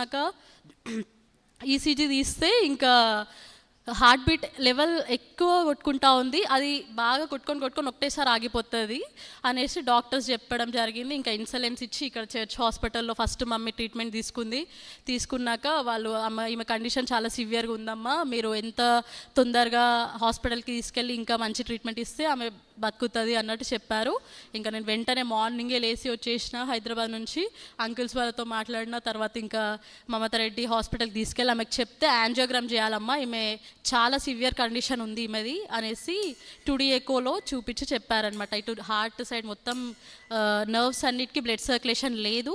నాక ఈసీజీ తీస్తే ఇంకా హార్ట్ బీట్ లెవెల్ ఎక్కువ కొట్టుకుంటా ఉంది, అది బాగా కొట్టుకొని ఒకటేసారి ఆగిపోతుంది అనేసి డాక్టర్స్ చెప్పడం జరిగింది. ఇంకా ఇన్సలెన్స్ ఇచ్చి ఇక్కడ చర్చ్ హాస్పిటల్లో ఫస్ట్ మమ్మీ ట్రీట్మెంట్ తీసుకున్నాక వాళ్ళు ఈమె కండిషన్ చాలా సివియర్గా ఉందమ్మా, మీరు ఎంత తొందరగా హాస్పిటల్కి తీసుకెళ్ళి ఇంకా మంచి ట్రీట్మెంట్ ఇస్తే ఆమె బతుకుతుంది అన్నట్టు చెప్పారు. ఇంకా నేను వెంటనే మార్నింగే లేచి వచ్చేసిన హైదరాబాద్ నుంచి. అంకుల్స్ వాళ్ళతో మాట్లాడిన తర్వాత ఇంకా మమతా రెడ్డి హాస్పిటల్కి తీసుకెళ్ళి ఆమెకు చెప్తే యాంజియోగ్రామ్ చేయాలమ్మా, ఈమె చాలా సివియర్ కండిషన్ ఉంది ఈమెది అనేసి 2D ఎకోలో చూపించి చెప్పారనమాట. ఇటు హార్ట్ సైడ్ మొత్తం నర్వ్స్ అన్నిటికీ బ్లడ్ సర్క్యులేషన్ లేదు,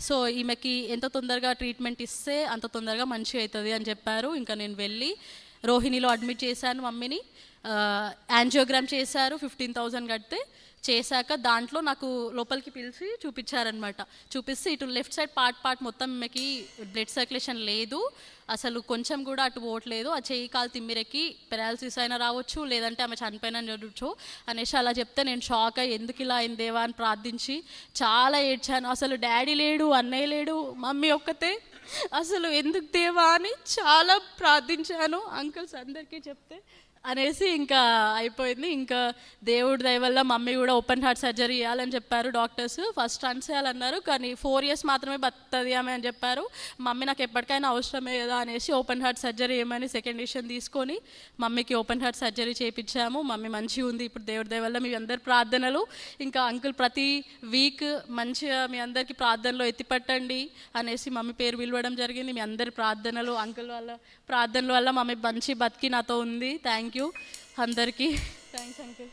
సో ఈమెకి ఎంత తొందరగా ట్రీట్మెంట్ ఇస్తే అంత తొందరగా మంచిగా అవుతుంది అని చెప్పారు. ఇంకా నేను వెళ్ళి రోహిణిలో అడ్మిట్ చేశాను మమ్మీని. యాంజియోగ్రామ్ చేశారు, 15,000 కడితే. చేశాక దాంట్లో నాకు లోపలికి పిలిచి చూపించారనమాట. చూపిస్తే ఇటు లెఫ్ట్ సైడ్ పార్ట్ మొత్తం ఈమెకి బ్లడ్ సర్క్యులేషన్ లేదు, అసలు కొంచెం కూడా అటు పోవట్లేదు, ఆ చెయ్యి కాలు తిమ్మిరెక్కి పెరాలసిస్ అయినా రావచ్చు, లేదంటే ఆమె చనిపోయినా చూడవచ్చు అనేసి అలా చెప్తే నేను షాక్ అయ్యి ఎందుకు ఇలా అయిందేవా అని ప్రార్థించి చాలా ఏడ్చాను. అసలు డాడీ లేడు, అన్నయ్య లేడు, మమ్మీ ఒక్కతే, అసలు ఎందుకు దేవా అని చాలా ప్రార్థించాను. అంకుల్స్ అందరికీ చెప్తే అనేసి ఇంకా అయిపోయింది. ఇంకా దేవుడి దయ వల్ల మమ్మీ కూడా ఓపెన్ హార్ట్ సర్జరీ చేయాలని చెప్పారు డాక్టర్స్. ఫస్ట్ రన్ చేయాలన్నారు, కానీ 4 years మాత్రమే బతుకుతుంది ఆమె అని చెప్పారు. మమ్మీ నాకు ఎప్పటికైనా అవసరమే కదా అనేసి ఓపెన్ హార్ట్ సర్జరీ ఏమని సెకండ్ డిసిషన్ తీసుకొని మమ్మీకి ఓపెన్ హార్ట్ సర్జరీ చేయించాము. మమ్మీ మంచిగా ఉంది ఇప్పుడు దేవుడి దయ వల్ల. మీ అందరి ప్రార్థనలు, ఇంకా అంకుల్ ప్రతి వీక్ మంచిగా మీ అందరికీ ప్రార్థనలో ఎత్తిపట్టండి అనేసి మమ్మీ పేరు పిలవడం జరిగింది. మీ అందరి ప్రార్థనలు, అంకుల్ వాళ్ళ ప్రార్థనల వల్ల మమ్మీ మంచి బతికి నాతో ఉంది. థ్యాంక్ యూ అందరికీ. Thanks uncle.